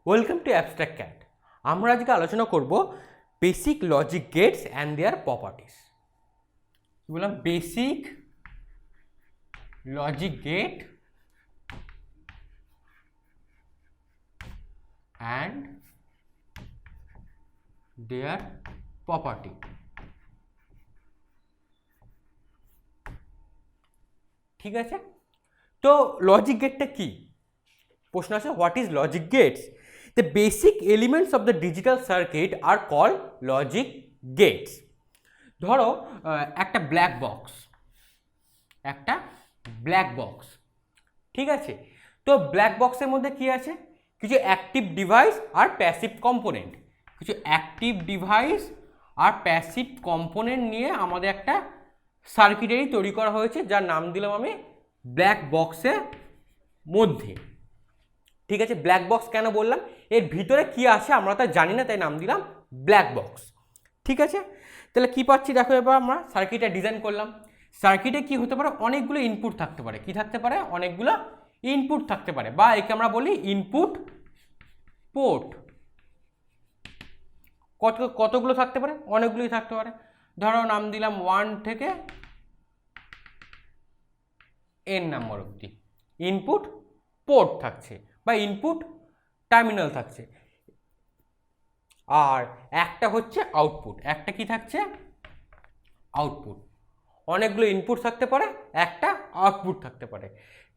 Welcome to abstract cat. আমরা আজকে আলোচনা করব basic logic gates and their properties. বললাম basic logic gate and their property. ঠিক আছে, তো লজিক গেটটা কি? প্রশ্ন আছে, what is logic gates? The basic elements of the digital circuit are called logic gates. ধরো একটা ব্ল্যাক বক্স, ঠিক আছে। তো ব্ল্যাক বক্সের মধ্যে কি আছে? কিছু অ্যাক্টিভ ডিভাইস আর প্যাসিভ কম্পোনেন্ট। কিছু অ্যাক্টিভ ডিভাইস আর প্যাসিভ কম্পোনেন্ট নিয়ে আমাদের একটা সার্কিটারি তৈরি করা হয়েছে, যার নাম দিলাম আমি ব্ল্যাক বক্সের মধ্যে। ঠিক আছে, ব্ল্যাক বক্স কেন বললাম? এর ভিতরে কি আছে আমরা তা জানি না, তাই নাম দিলাম ব্ল্যাক বক্স। ঠিক আছে, তাহলে কি পাচ্ছি দেখো। এবার আমরা সার্কিটটা ডিজাইন করলাম। সার্কিটে কি হতে পারে? অনেকগুলো ইনপুট থাকতে পারে। কি থাকতে পারে? অনেকগুলো ইনপুট থাকতে পারে, বা একে আমরা বলি ইনপুট পোর্ট। কতগুলো থাকতে পারে? অনেকগুলোই থাকতে পারে। ধরো নাম দিলাম 1 থেকে n নাম্বার অবধি ইনপুট পোর্ট থাকছে বা ইনপুট টার্মিনাল থাকছে। আর একটা হচ্ছে আউটপুট। একটা কি থাকছে? আউটপুট। অনেকগুলো ইনপুট থাকতে পারে, একটা আউটপুট থাকতে পারে।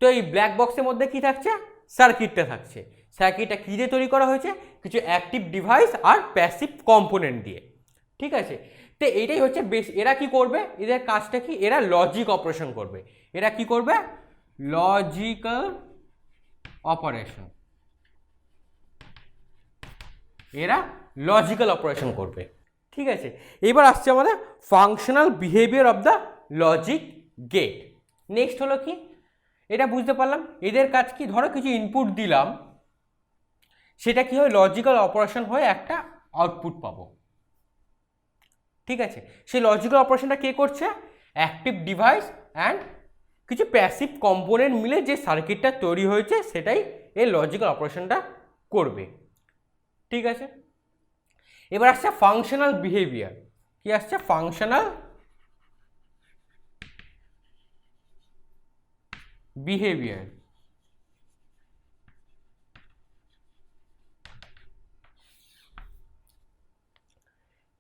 তো এই ব্ল্যাক বক্সের মধ্যে কি থাকছে? সার্কিটটা থাকছে। সার্কিটটা কী দিয়ে তৈরি করা হয়েছে? কিছু অ্যাক্টিভ ডিভাইস আর প্যাসিভ কম্পোনেন্ট দিয়ে। ঠিক আছে, তো এইটাই হচ্ছে বেশ। এরা কি করবে? এদের কাজটা কি? এরা লজিক অপারেশন করবে। এরা কি করবে? Logical operation. এরা লজিক্যাল অপারেশন করবে। ঠিক আছে, এবার আসছে আমাদের functional behaviour of the logic gate. Next হলো কি? এটা বুঝতে পারলাম এদের কাজ কি। ধরো কিছু ইনপুট দিলাম, সেটা কি হয়? লজিক্যাল অপারেশন হয়ে একটা আউটপুট পাবো। ঠিক আছে, সেই লজিক্যাল অপারেশনটা কে করছে? অ্যাক্টিভ ডিভাইস অ্যান্ড কিছু প্যাসিভ কম্পোনেন্ট মিলে যে সার্কিটটা তৈরি হয়েছে, সেটাই এই লজিক্যাল অপারেশনটা করবে। ঠিক আছে, এবার আসছে ফাংশনাল বিহেভিয়ার। কি আসছে? Functional behaviour.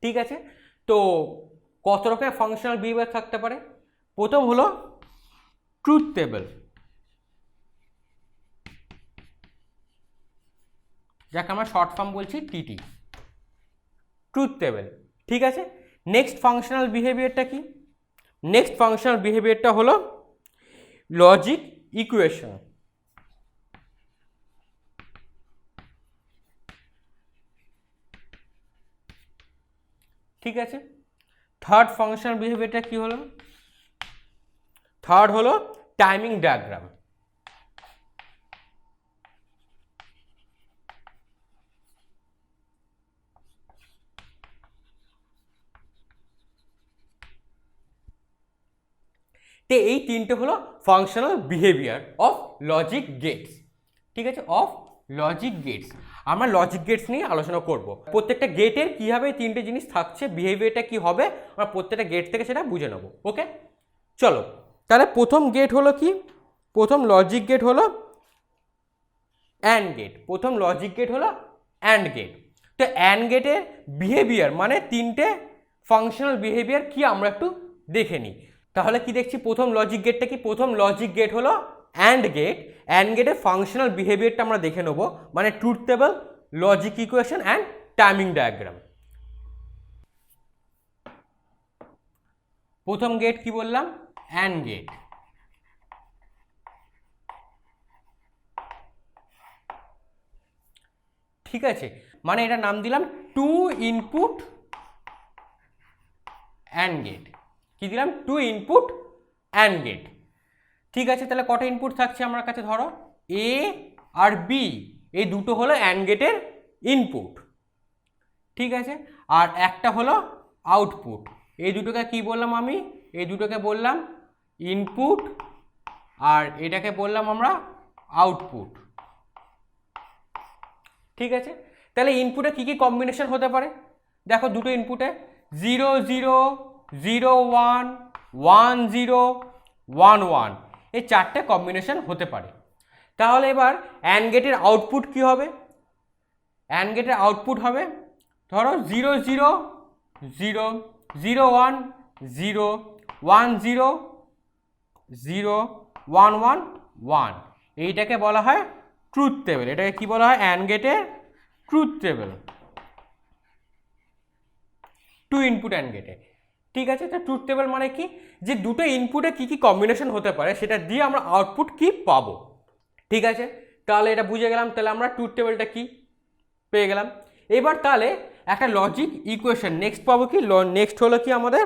ঠিক আছে, তো কত রকমের ফাংশনাল বিহেভিয়ার থাকতে পারে? প্রথম হলো ট্রুথ টেবল, যাকে আমরা শর্ট ফর্ম বলছি টিটি, ট্রুথ টেবল। ঠিক আছে, নেক্সট ফাংশনাল বিহেভিয়ারটা কি? নেক্সট ফাংশনাল বিহেভিয়ারটা হলো লজিক ইকুয়েশন। ঠিক আছে, থার্ড ফাংশনাল বিহেভিয়ারটা কি হলো? থার্ড হলো টাইমিং ডায়াগ্রাম। তো এই তিনটে হলো functional behaviour of logic gates. ঠিক আছে, অফ লজিক গেটস। আমরা লজিক গেটস নিয়ে আলোচনা করব। প্রত্যেকটা গেটের কীভাবে তিনটে জিনিস থাকছে, বিহেভিয়ারটা কি হবে, আমরা প্রত্যেকটা গেট থেকে সেটা বুঝে নেব। ওকে, চলো তাহলে প্রথম গেট হলো কি? প্রথম লজিক গেট হলো অ্যান্ড গেট। প্রথম লজিক গেট হলো অ্যান্ড গেট। তো অ্যান্ড গেটের বিহেভিয়ার মানে তিনটে ফাংশনাল বিহেভিয়ার কি আমরা একটু দেখে নিই। তাহলে কি দেখছি? প্রথম লজিক গেটটা কি? প্রথম লজিক গেট হলো অ্যান্ড গেট। অ্যান্ড গেটের ফাংশনাল বিহেভিয়ারটা আমরা দেখে নেবো, মানে truth table, logic equation and timing diagram. প্রথম গেট কি বললাম? And gate. ঠিক আছে, মানে এটা নাম দিলাম টু ইনপুট অ্যান্ড গেট। কি দিলাম? Two input and gate. ঠিক আছে, তাহলে কটা ইনপুট থাকছে আমার কাছে? ধরো এ আর বি, এই দুটো হলো অ্যান্ড গেটের ইনপুট। ঠিক আছে, আর একটা হলো আউটপুট। এই দুটোকে কি বললাম আমি? এই দুটোকে বললাম ইনপুট, আর এটাকে বললাম আমরা আউটপুট। ঠিক আছে, তাহলে ইনপুটে কী কী কম্বিনেশন হতে পারে দেখো, দুটো ইনপুটে 0 0 0 1 1 0 1 1 এই চারটে কম্বিনেশন হতে পারে। তাহলে এবার অ্যান্ড গেটের আউটপুট কী হবে? অ্যান্ড গেটের আউটপুট হবে ধরো 0 0 0 0 1 0 1 0 0 1 1 1, এইটাকে বলা হয় ট্রুথ টেবিল। এটাকে কি বলা হয়? অ্যান্ড গেটের truth table, two input and গেটে। ঠিক আছে, তো ট্রুথ টেবিল মানে কি, যে দুটো ইনপুটে কী কী কম্বিনেশন হতে পারে সেটা দিয়ে আমরা আউটপুট কি পাবো। ঠিক আছে, তাহলে এটা বুঝে গেলাম, তাহলে আমরা ট্রুথ টেবিলটা কি পেয়ে গেলাম। এবার তাহলে একটা লজিক ইকুয়েশন নেক্সট পাবো। কি নেক্সট হলো কি আমাদের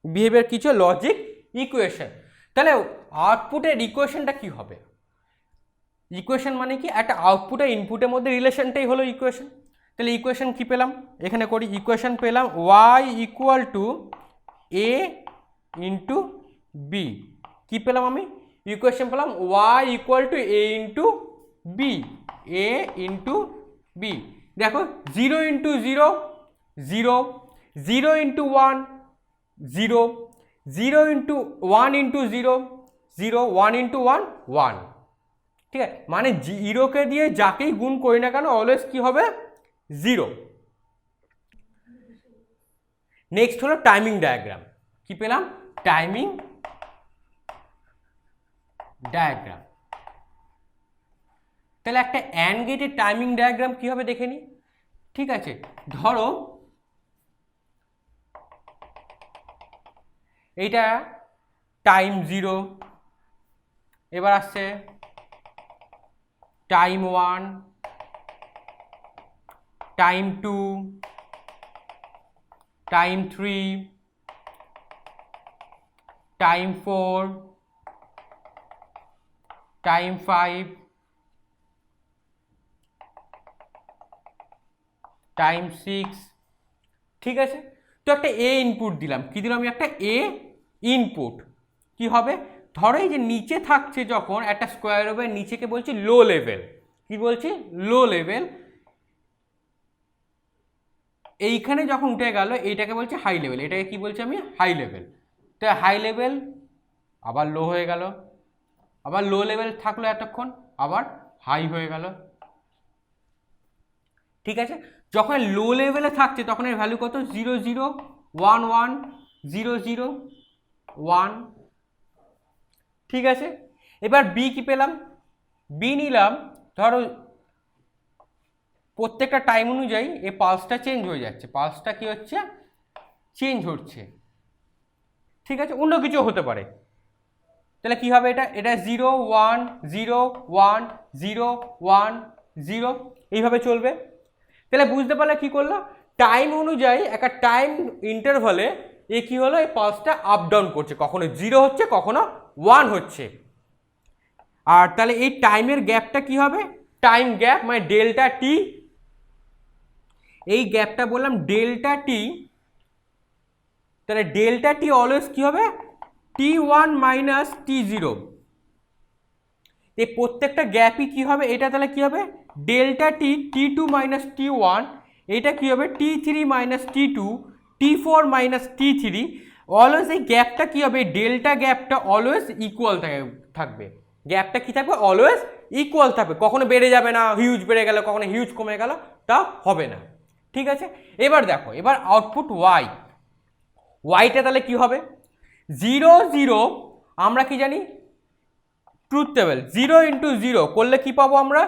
বিহেভিয়ার কিছু লজিক ইকুয়েশন। তাহলে আউটপুটের ইকুয়েশনটা কি হবে? ইকুয়েশন মানে কি, একটা আউটপুট আর ইনপুটের মধ্যে রিলেশনটাই হলো ইকুয়েশন। তাহলে ইকুয়েশন কি পেলাম, এখানে করি, ইকুয়েশন পেলাম y equal to a into B. কী পেলাম আমি? ইকুয়েশন পেলাম y equal to a into B, a into B. দেখো 0 into 0 0, 0 into 1 0, 0 into 1 into 0 0, 1 into 1 1। ঠিক আছে, মানে জিরোকে দিয়ে যাকেই গুণ করি না কেন অলওয়েজ কি হবে? 0। নেক্সট হলো টাইমিং ডায়াগ্রাম। কি পেলাম? Timing diagram. তাহলে একটা অ্যান্ড গেটের টাইমিং ডায়াগ্রাম কি হবে দেখে নি। ঠিক আছে, ধরো এইটা টাইম 0, এবার আসছে time 1, time 2, time 3, time 4, time 5, time 6। ঠিক আছে, তো একটা এ ইনপুট দিলাম। কি দিলাম? আমি একটা এ ইনপুট। কি হবে? ধরো এই যে নিচে থাকছে, যখন একটা স্কোয়ার ওয়েভের নিচেকে বলছি লো লেভেল। কি বলছি? Low level. এইখানে যখন উঠে গেল এইটাকে বলছে হাই লেভেল। এটাকে কি বলছি আমি? High level. তো হাই লেভেল আবার লো হয়ে গেল, আবার লো লেভেল থাকলো এতক্ষণ, আবার হাই হয়ে গেল। ঠিক আছে, যখন লো লেভেলে থাকছে তখন এর ভ্যালু কত? 0 0 1 1 0 0 1। ঠিক আছে, এবার বি কি পেলাম? বি নিলাম, ধরো প্রত্যেকটা টাইম অনুযায়ী এই পালসটা চেঞ্জ হয়ে যাচ্ছে, পালসটা কি হচ্ছে? চেঞ্জ হচ্ছে। ঠিক আছে, অন্য কিছু হতে পারে। তাহলে কি হবে? এটা 0 1 0 1 0 1 0 এইভাবে চলবে। তাহলে বুঝতে পারলে কি করলো, টাইম অনুযায়ী একটা টাইম ইন্টারভালে এ কি হলো, এই পালসটা আপ ডাউন করছে, কখনো 0 হচ্ছে কখনো 1 হচ্ছে। আর তাহলে এই টাইমের গ্যাপটা কি হবে? টাইম গ্যাপ মানে ডেল্টা টি। এই গ্যাপটা বললাম ডেল্টা টি। তাহলে ডেল্টা টি অলওয়েজ কি হবে? t1 minus t0। এই প্রত্যেকটা গ্যাপই কি হবে? এটা তাহলে কি হবে? ডেল্টা টি t2 মাইনাস t1। এটা কি হবে? t3 minus t2, t4 minus t3। Always এই গ্যাপটা কি হবে? ডেল্টা গ্যাপটা অলওয়েজ ইকুয়াল থাকবে। গ্যাপটা কি থাকবে? অলওয়েজ ইকুয়াল থাকবে, কখনো বেড়ে যাবে না, হিউজ বেড়ে গেল, কখনো হিউজ কমে গেল, তা হবে না। ঠিক আছে, এবার দেখো, এবার আউটপুট ওয়াই। ওয়াইটা তাহলে কি হবে? 0 0, আমরা কি জানি? ট্রুথ টেবিল 0 ইন্টু 0 করলে কি পাবো আমরা?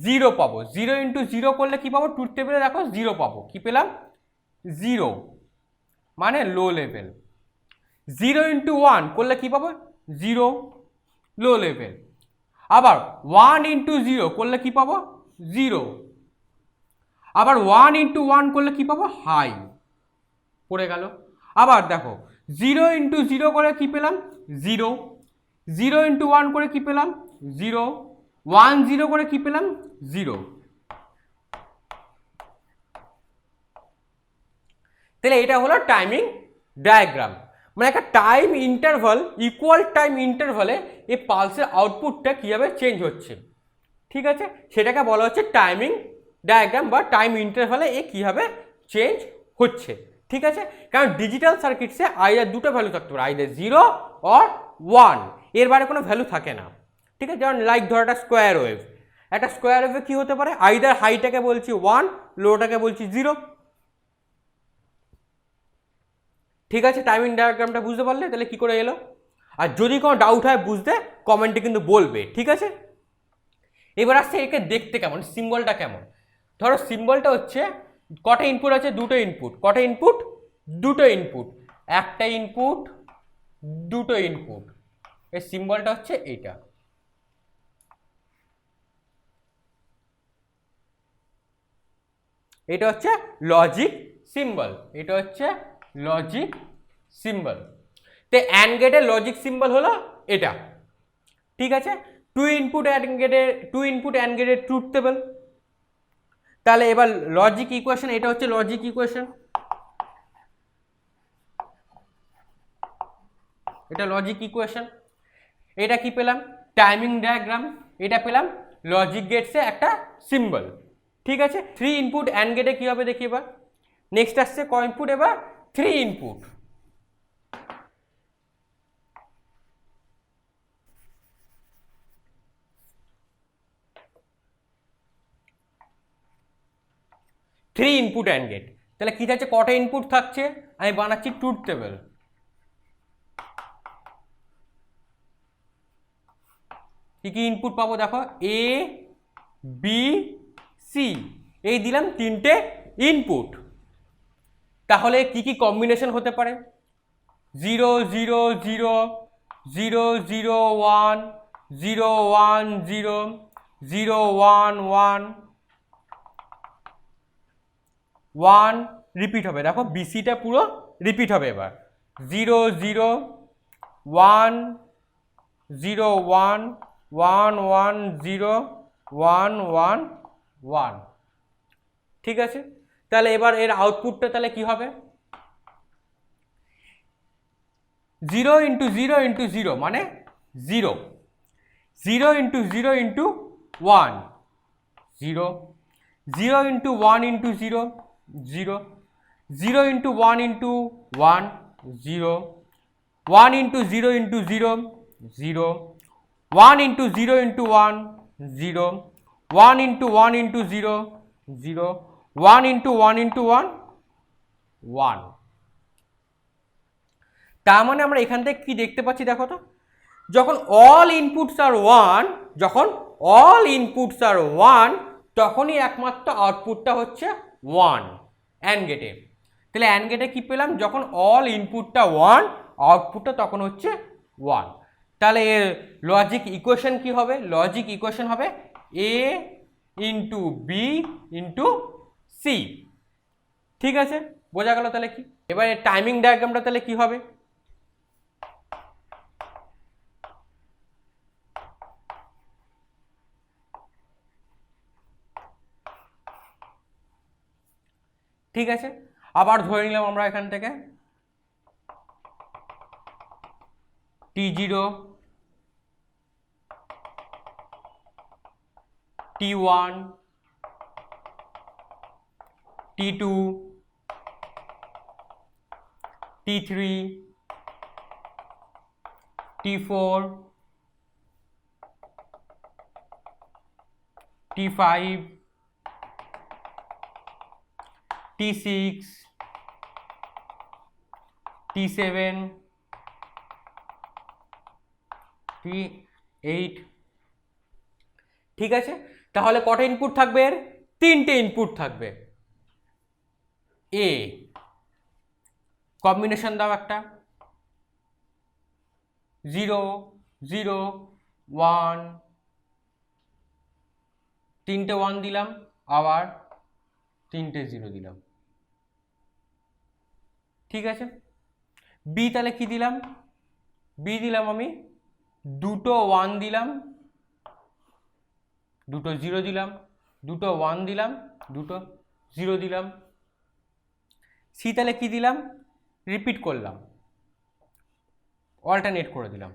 0 পাবো। 0 ইন্টু 0 করলে কি পাবো? ট্রুথ টেবিলে দেখো 0 পাবো। কি পেলাম? 0 মানে লো লেভেল। 0 ইন্টু 1 করলে কি পাবো? 0 লো লেভেল। আবার 1 ইন্টু 0 করলে কি পাবো? 0। আবার 1 ইন্টু 1 করলে কি পাবো? হাই পড়ে গেল। আবার দেখো 0 ইন্টু 0 করে কি পেলাম? 0। 0 ইন্টু 1 করে কি পেলাম? 0। 1 0 করে কি পেলাম? 0। তাহলে এটা হলো টাইমিং ডায়াগ্রাম। মানে একটা টাইম ইন্টারভাল, ইকুয়াল টাইম ইন্টারভালে এই পালসের আউটপুটটা কীভাবে চেঞ্জ হচ্ছে। ঠিক আছে, সেটাকে বলা হচ্ছে টাইমিং ডায়াগ্রাম বা টাইম ইন্টারভালে এ কীভাবে চেঞ্জ হচ্ছে, ঠিক আছে। কারণ ডিজিটাল সার্কিটসে আইদার দুটো ভ্যালু থাকতে পারে, আইদার 0 অর 1, এর বাইরে কোনো ভ্যালু থাকে না, ঠিক আছে। যেমন লাইক ধরো একটা স্কোয়ার ওয়েভ, একটা স্কোয়ার ওয়েভে কী হতে পারে, আইদার হাইটাকে বলছি 1, লোটাকে বলছি 0, ঠিক আছে। টাইমিং ডায়াগ্রামটা বুঝতে পারলে তাহলে কী করে এলো। আর যদি কোনো ডাউট হয় বুঝতে কমেন্টে কিন্তু বলবে, ঠিক আছে। এবার আসছে একে দেখতে কেমন, সিম্বলটা কেমন। ধরো সিম্বলটা হচ্ছে কটা ইনপুট আছে, দুটো ইনপুট, কটা ইনপুট, দুটো ইনপুট, একটা ইনপুট, দুটো ইনপুট, এর সিম্বলটা হচ্ছে এইটা। এটা হচ্ছে লজিক সিম্বল, এটা হচ্ছে লজিক সিম্বল। তো অ্যান্ড গেটের লজিক সিম্বল হলো এটা, ঠিক আছে। টু ইনপুট অ্যান্ড গেটের ট্রুথ টেবল। তাহলে এবার লজিক ইকুয়েশন, এটা হচ্ছে লজিক ইকুয়েশন, এটা লজিক ইকুয়েশন। এটা কি পেলাম, টাইমিং ডায়াগ্রাম, এটা পেলাম লজিক গেটসে একটা সিম্বল, ঠিক আছে। 3 ইনপুট অ্যান্ড গেটে কী হবে দেখি এবার। নেক্সট আসছে ক ইনপুট, এবার 3 input. Three input and gate, তাহলে কী থাকছে, কটা ইনপুট থাকছে, আমি বানাচ্ছি ট্রুথ টেবল। কি কি ইনপুট পাবো দেখো, এ বি সি, এই দিলাম তিনটে ইনপুট। তাহলে কি কি কম্বিনেশন হতে পারে, 0 0 0, 0 0 1, 0 1 0, 0 1 1, 1 রিপিট হবে, দেখো বিসিটা পুরো রিপিট হবে এবার, 0 0 1 0 1 1 1 0 1 1 1, ঠিক আছে। তাহলে এবার এর আউটপুটটা তাহলে কি হবে, 0 ইন্টু 0 ইন্টু 0 মানে 0, 0 into 0 into 1 0, 0 into 1 into 0 0, 0 into 1 into 1 0, 1 into 0 into 0 0, 1 into 0 into 1 0, 1 into 1 into 0 0, 1 into 1 into 1 1। তার মানে আমরা এখান থেকে কি দেখতে পাচ্ছি দেখো তো, যখন অল ইনপুটস আর 1, যখন অল ইনপুটস আর 1, তখনই একমাত্র আউটপুটটা হচ্ছে 1 অ্যান্ড গেটে। তাহলে অ্যান্ড গেটে কি পেলাম, যখন অল ইনপুটটা 1, আউটপুটটা তখন হচ্ছে 1। তাহলে এর লজিক ইকুয়েশন কি হবে, লজিক ইকুয়েশন হবে এ ইন্টু বি ইন্টু সি, ঠিক আছে, বোঝা গেল তাহলে কি। এবার টাইমিং ডায়াগ্রামটা তাহলে কি হবে, ঠিক আছে। আবার ধরে নিলাম আমরা এখান থেকে T0, T1, T2, T3, T4, T5, T6, T7, T8, ঠিক আছে। তাহলে কটা ইনপুট থাকবে, এর তিনটে ইনপুট থাকবে। এ কম্বিনেশন দাও একটা, 0 0 1, তিনটে 1 দিলাম, আবার তিনটে 0 দিলাম, ঠিক আছে। বি তাহলে কি দিলাম, বি দিলাম আমি দুটো 1 দিলাম, দুটো 0 দিলাম, দুটো 1 দিলাম, দুটো 0 দিলাম। সি তাহলে কি দিলাম, রিপিট করলাম, অল্টারনেট করে দিলাম,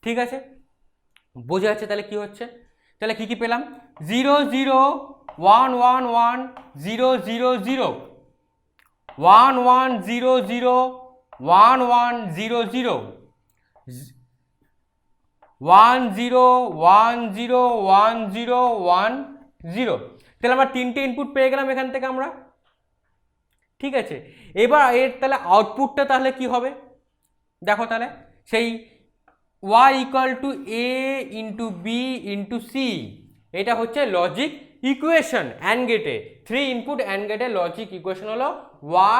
ঠিক আছে। বোঝা যাচ্ছে তাহলে কি হচ্ছে? তাহলে কি কি পেলাম? 0 0 1 1 1 0 0 0 1 1 0 0 1 1 0 0 1 0 1 0 1 0 1 0। তাহলে আমরা তিনটে ইনপুট পেয়ে গেলাম এখান থেকে আমরা। ঠিক আছে, এবার এর তাহলে আউটপুটটা তাহলে কি হবে দেখো, তাহলে সেই y equal to a into B into C, এটা হচ্ছে লজিক ইকুয়েশন অ্যান্ড গেটে। 3 ইনপুট অ্যান্ড গেটের লজিক ইকুয়েশন হলো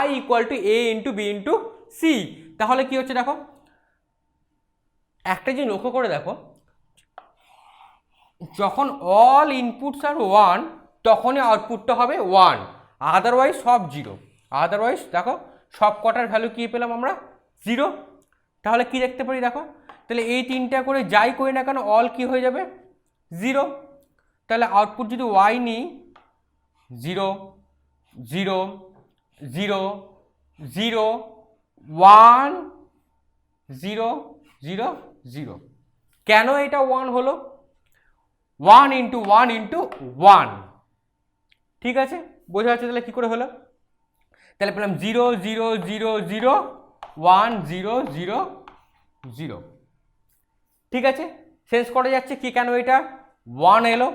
y equal to a into B into C. তাহলে কি হচ্ছে দেখো, একটা জিনিস লক্ষ্য করে দেখো, যখন অল ইনপুটস আর 1 তখনই আউটপুটটা হবে 1, আদারওয়াইজ সব 0। আদারওয়াইজ দেখো সব কটার ভ্যালু কি পেলাম আমরা? 0। তাহলে কি দেখতে পারি দেখো, তাহলে এই তিনটা করে যাই করি না কেন অল কি হয়ে যাবে? 0। তাহলে আউটপুট যদি y নিই 0 0 0 0 1 0 0 0। কেন এটা 1 হলো? 1 ইন্টু 1 ইন্টু 1। ঠিক আছে, বোঝা যাচ্ছে তাহলে কি করে হলো? তাহলে পেলাম 0 0 0 0 1 0 0 0। ঠিক আছে, সেন্স করা যাচ্ছে কি কেন এটা 1 এলো?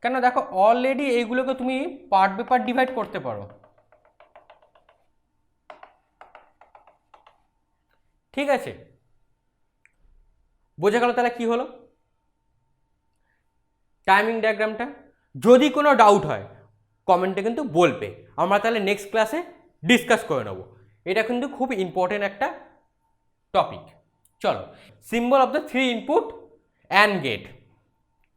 কেন দেখো অলরেডি এইগুলোকে তুমি পার্ট বাই পার্ট ডিভাইড করতে পারো। ঠিক আছে, বোঝা গেল তাহলে কি হলো টাইমিং ডায়াগ্রামটা? যদি কোনো ডাউট হয় কমেন্টে কিন্তু বলবে, আমরা তাহলে নেক্সট ক্লাসে ডিসকাস করে নেব। এটা কিন্তু খুব ইম্পর্টেন্ট একটা টপিক। চলো, symbol of the 3 input and gate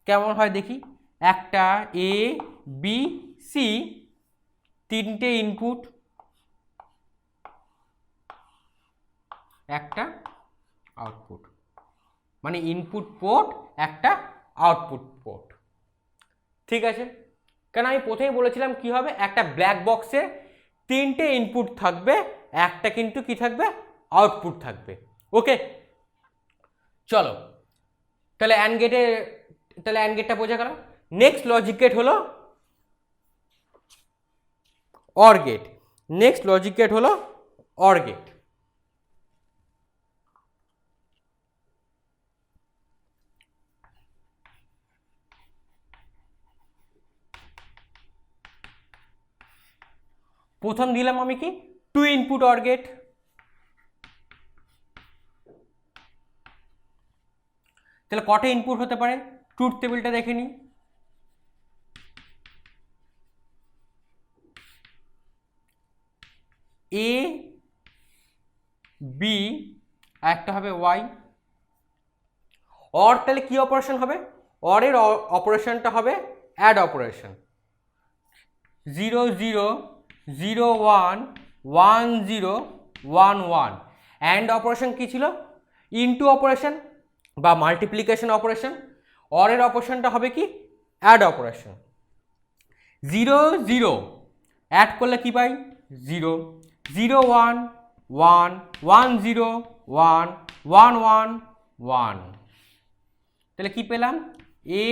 কেমন হয় দেখি। একটা এ বি সি, তিনটে ইনপুট, একটা আউটপুট, মানে ইনপুট পোর্ট একটা আউটপুট পোর্ট। ঠিক আছে, কেন আমি প্রথমেই বলেছিলাম কি হবে, একটা ব্ল্যাক বক্সে তিনটে ইনপুট থাকবে, একটা কিন্তু কি থাকবে? আউটপুট থাকবে। ওকে, চলো তাহলে অ্যান্ড গেটে, তাহলে অ্যান্ড গেটটা বোঝা গেল। নেক্সট লজিক গেট হলো or gate. Next logic gate হলো অর গেট। প্রথম দিলাম আমি কি 2 ইনপুট অর গেট। তাহলে কটা ইনপুট হতে পারে ট্রুথ টেবিলটা দেখে নিই। এ বি, একটা হবে ওয়াই। অর তাহলে কি অপারেশন হবে? অরের অপারেশনটা হবে অ্যাড অপারেশন। 0 0 0 1 1 0 1 1। অ্যান্ড অপারেশন কি ছিল? ইনটু অপারেশন বা মাল্টিপ্লিকেশন অপারেশন। অরের অপারেশনটা হবে কি? Add operation. 0 0 অ্যাড করলে কি পাই? 0 0 1 1 1 0 1 1 1 1। তাহলে কি পেলাম? A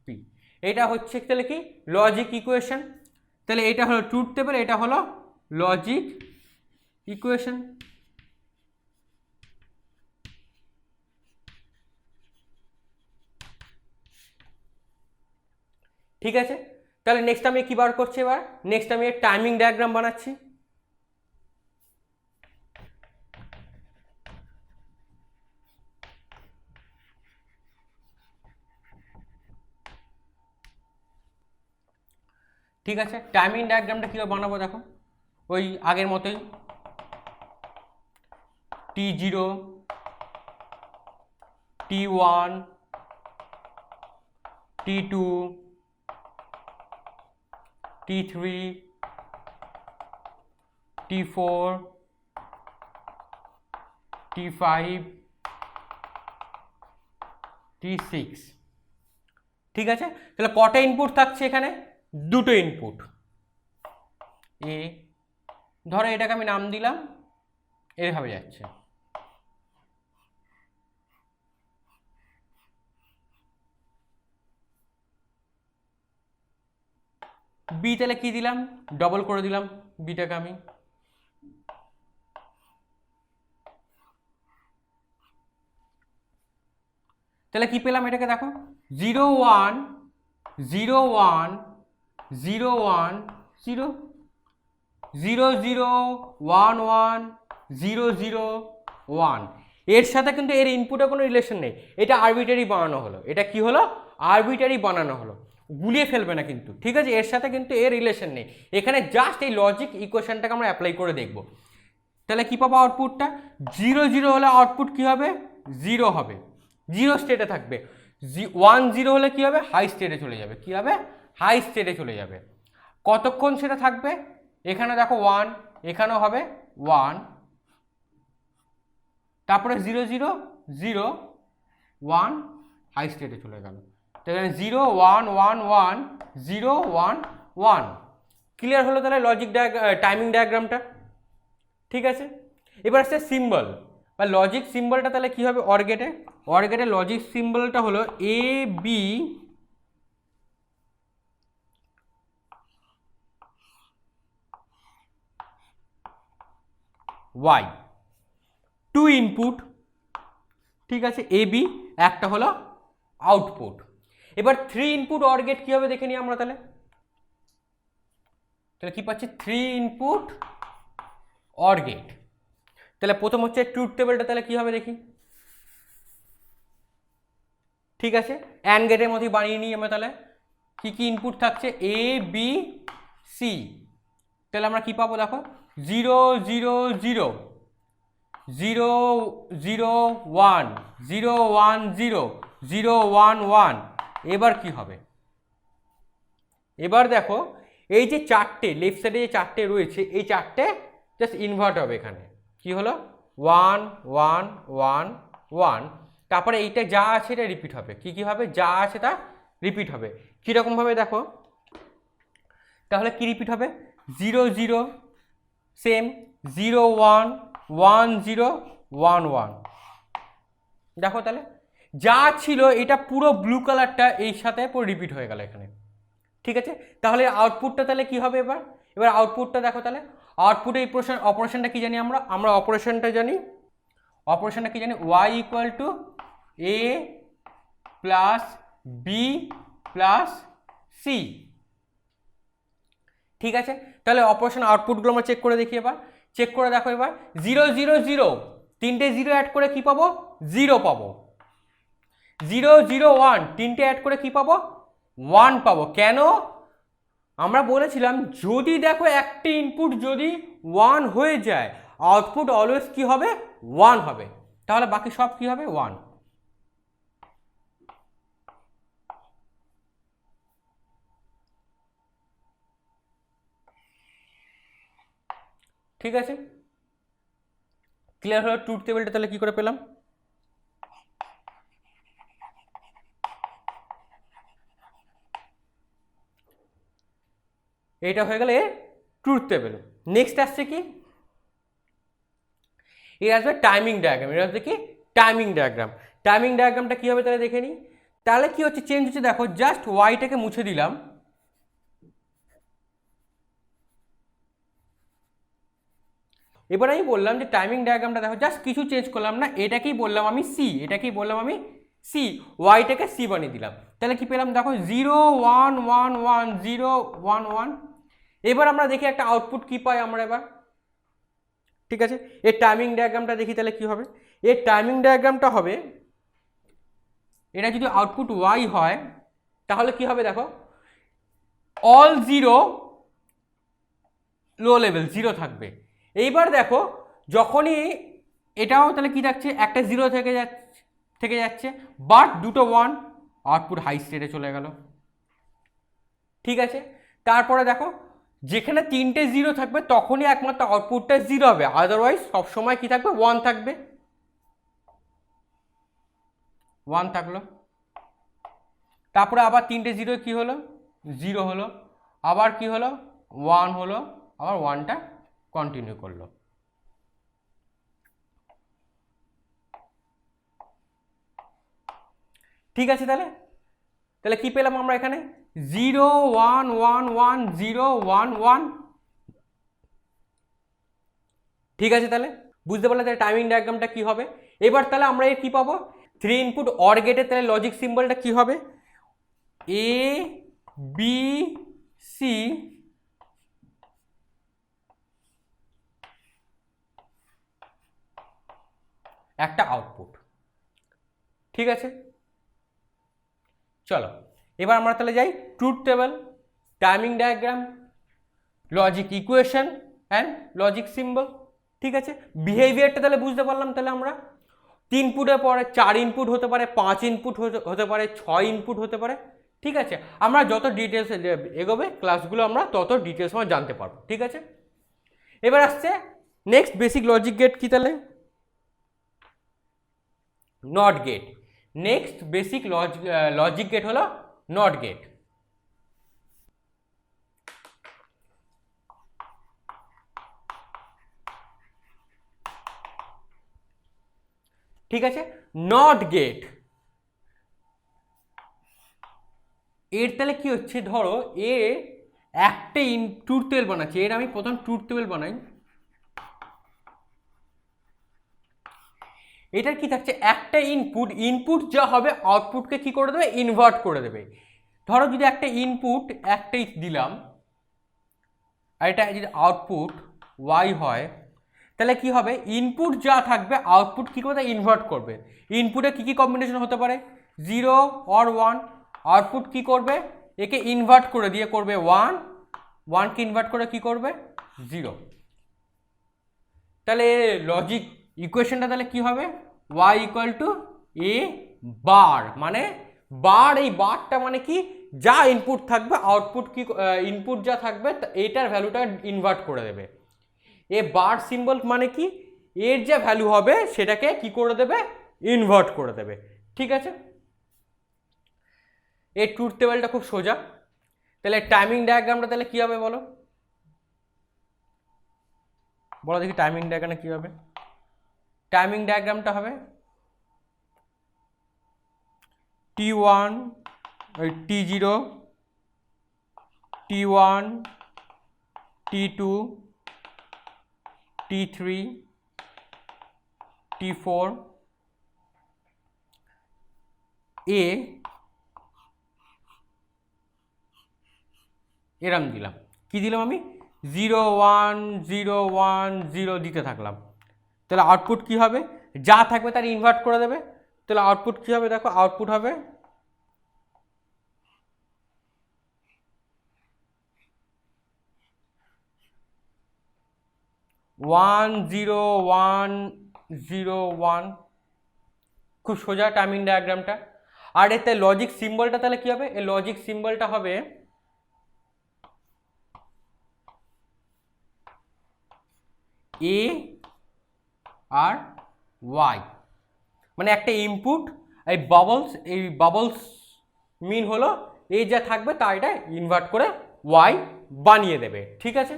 B. এটা হচ্ছে তাহলে কি লজিক ইকুয়েশন। তাহলে এটা হলো ট্রুথ টেবিল, এটা হলো লজিক ইকুয়েশন। ঠিক আছে, তাহলে নেক্সট আমি কি বার করছি? এবার নেক্সট আমি টাইমিং ডায়াগ্রাম বানাচ্ছি। ঠিক আছে, টাইমিং ডায়াগ্রামটা কীভাবে বানাবো দেখো, ওই আগের মতোই T0 T1 T2 T3 T4 T5 T6। ঠিক আছে, তাহলে কটা ইনপুট থাকছে এখানে? দুটো ইনপুট। এ ধরো এটাকে আমি নাম দিলাম, এভাবে যাচ্ছে। বি তাহলে কি দিলাম, ডবল করে দিলাম বিটাকে আমি। তাহলে কি পেলাম এটাকে দেখো, 0 1 0 1 0 1 0 0 0 1 1 0 0 1। এর সাথে কিন্তু এর ইনপুটে কোনো রিলেশন নেই, এটা আরবিটারি বানানো হলো। এটা কি হলো, আরবিটারি বানানো হলো, গুলিয়ে ফেলবে না কিন্তু, ঠিক আছে। এর সাথে কিন্তু এর রিলেশন নেই, এখানে জাস্ট এই লজিক ইকুয়েশনটাকে আমরা অ্যাপ্লাই করে দেখব। তাহলে কি পাবো আউটপুটটা, 0 0 হলে আউটপুট কি হবে, 0 হবে, 0 স্টেটে থাকবে। 1 0 হলে কি হবে, হাই স্টেটে চলে যাবে, কি হবে, হাই স্টেটে চলে যাবে। কতক্ষণ সেটা থাকবে, এখানে দেখো 1, এখানেও হবে 1, তারপরে 0 0 0 1 হাই স্টেটে চলে গেল। তো এখানে 0 1 1 1 0 1 1। ক্লিয়ার হলো তাহলে লজিক টাইমিং ডায়াগ্রামটা, ঠিক আছে। এবার আসছে সিম্বল বা লজিক সিম্বলটা, তাহলে কি হবে, অর গেটে, অর গেটে লজিক সিম্বলটা হলো A B Y, two input, ঠিক আছে, এ বি, একটা হলো আউটপুট। এবার 3 ইনপুট অর গেট কি হবে দেখে নিই আমরা। তাহলে তাহলে কি পাচ্ছি, 3 ইনপুট অর গেট। তাহলে প্রথম হচ্ছে ট্রুথ টেবিলটা, তাহলে কি হবে দেখি, ঠিক আছে, অ্যান্ড গেটের মধ্যে বানিয়ে নিই আমরা। তাহলে কি কি ইনপুট থাকছে, এ বি সি। তাহলে আমরা কি পাবো দেখো, 0 0 0 0 0 1 0 1 0 0 1 1। এবার কি হবে, এবার দেখো এই যে চারটে লেফট সাইডে যে চারটে রয়েছে, এই চারটে জাস্ট ইনভার্ট হবে। এখানে কি হলো, 1 1 1 1। তারপরে এইটা যা আছে এটা রিপিট হবে, কি কি হবে, যা আছে তা রিপিট হবে। কীরকম ভাবে দেখো, তাহলে কি রিপিট হবে, 0 0 সেম, 0 1 1 0 1 1। দেখো তাহলে যা ছিল এটা পুরো ব্লু কালারটা এই সাথে পুরো রিপিট হয়ে গেল এখানে, ঠিক আছে। তাহলে আউটপুটটা তাহলে কি হবে, এবার এবার আউটপুটটা দেখো। তাহলে আউটপুটে এই অপারেশনটা কি জানি আমরা, আমরা অপারেশনটা জানি, অপারেশনটা কি জানি, y equal to A plus B plus C, ঠিক আছে। তাহলে অপারেশন আউটপুটগুলো আমরা চেক করে দেখি। এবার চেক করে দেখো, এবার 0 0 0, তিনটে 0 অ্যাড করে কি পাবো, 0 পাবো। 0 0 1, তিনটে অ্যাড করে কি পাবো, 1 পাবো। কেন, আমরা বলেছিলাম যদি দেখো একটা ইনপুট যদি 1 হয়ে যায়, আউটপুট অলওয়েজ কি হবে, 1 হবে। তাহলে বাকি সব কি হবে, 1। ঠিক আছে, ক্লিয়ার হলো ট্রুথ টেবিলটা। তাহলে কি করে পেলাম, এটা হয়ে গেলে ট্রুথ টেবিল। নেক্সট আসছে কি, এর আসবে টাইমিং ডায়াগ্রাম। এর আসবে কি, টাইমিং ডায়াগ্রাম। টাইমিং ডায়াগ্রামটা কি হবে তাহলে দেখে নিই। তাহলে কি হচ্ছে, চেঞ্জ হচ্ছে, দেখো জাস্ট ওয়াইটাকে মুছে দিলাম, এবার আমি বললাম যে টাইমিং ডায়াগ্রামটা দেখো, জাস্ট কিছু চেঞ্জ করলাম না, এটাকেই বললাম আমি সি, এটাকেই বললাম আমি সি, ওয়াইটাকে সি বানিয়ে দিলাম। তাহলে কি পেলাম দেখো, 0 1 1 1 0 1 1। এবার আমরা দেখি একটা আউটপুট কি পাই আমরা এবার, ঠিক আছে। এর টাইমিং ডায়াগ্রামটা দেখি, তাহলে কি হবে, এর টাইমিং ডায়াগ্রামটা হবে, এটা যদি আউটপুট ওয়াই হয় তাহলে কি হবে দেখো, অল 0 লো লেভেল 0 থাকবে। এইবার দেখো যখনই এটাও তাহলে কি থাকছে, একটা 0 থেকে যাচ্ছে, বাট দুটো 1, আউটপুট হাই স্টেটে চলে গেল, ঠিক আছে। তারপরে দেখো যেখানে তিনটে 0 থাকবে তখনই একমাত্র আউটপুটটা 0 হবে, আদারওয়াইজ সবসময় কি থাকবে, 1 থাকবে, 1 থাকলো। তারপরে আবার তিনটে 0 কি হলো, 0 হলো, আবার কি হলো, 1 হলো, আবার 1টা কন্টিনিউ করলো। ঠিক আছে, তাহলে তাহলে কি পেলাম আমরা এখানে, 0 1 1 1 0 1 1। ঠিক আছে, তাহলে বুঝতে পারলে তাহলে টাইমিং ডায়াগ্রামটা কি হবে। এবার তাহলে আমরা এর কি পাবো, 3 ইনপুট অর গেটের তাহলে লজিক সিম্বলটা কি হবে, এ বি সি একটা আউটপুট। ঠিক আছে, চলো এবার আমরা তাহলে যাই truth table, timing diagram, logic equation and logic symbol. ঠিক আছে, বিহেভিয়ারটা তাহলে বুঝতে পারলাম। তাহলে আমরা 3 ইনপুটের পরে 4 ইনপুট হতে পারে, 5 ইনপুট হতে পারে, 6 ইনপুট হতে পারে। ঠিক আছে, আমরা যত ডিটেলস এগোবে ক্লাসগুলো আমরা তত ডিটেলস আমরা জানতে পারবো। ঠিক আছে, এবার আসছে নেক্সট বেসিক লজিক গেট কি তাহলে, not gate. Next basic logic gate হলো নট গেট। ঠিক আছে, নট গেট এর তাহলে কি হচ্ছে, ধরো এ একটা ট্রুথ টেবিল বানাচ্ছি, এর আমি প্রথম ট্রুথ টেবিল বানাই। এটার কি থাকছে, একটা ইনপুট যা হবে আউটপুটকে কি করে দেবে, ইনভার্ট করে দেবে। ধরো যদি একটা ইনপুট একটাই দিলাম আর এটা যদি আউটপুট ওয়াই হয়, তাহলে কি হবে, ইনপুট যা থাকবে আউটপুট কি করে ইনভার্ট করবে। ইনপুটে কি কি কম্বিনেশন হতে পারে, 0 অর 1, আউটপুট কি করবে, একে ইনভার্ট করে দিয়ে করবে 1, 1কে ইনভার্ট করে কি করবে 0। তাহলে লজিক ইকুয়েশনটা তাহলে কি হবে, y ইকুয়াল টু এ বার, মানে বার, এই বারটা মানে কি, যা ইনপুট থাকবে আউটপুট কি, ইনপুট যা থাকবে এটার ভ্যালুটা ইনভার্ট করে দেবে। এ বার সিম্বল মানে কি, এর যে ভ্যালু হবে সেটাকে কি করে দেবে, ইনভার্ট করে দেবে। ঠিক আছে, এই ট্রুথ টেবিলটা খুব সোজা। তাহলে টাইমিং ডায়াগ্রামটা তাহলে কি হবে বলো, বলো দেখি টাইমিং ডায়াগ্রামে কি হবে। টাইমিং ডায়াগ্রামটা হবে T1 T0 T1 T2 T3 T4 এ এরম দিলাম, কি দিলাম আমি 0 1 0 1 0 দিতে থাকলাম। তাহলে আউটপুট কি হবে, যা থাকবে তার ইনভার্ট করে দেবে। তাহলে আউটপুট কি হবে, দেখো আউটপুট হবে 1 0 1 0 1। খুব সোজা টাইমিং ডায়াগ্রামটা। আর এতে লজিক সিম্বলটা তাহলে কি হবে, এই লজিক সিম্বলটা হবে এ আর ওয়াই, মানে একটা ইনপুট, এই বাবলস মিন হলো এই যা থাকবে তা এটা ইনভার্ট করে ওয়াই বানিয়ে দেবে। ঠিক আছে,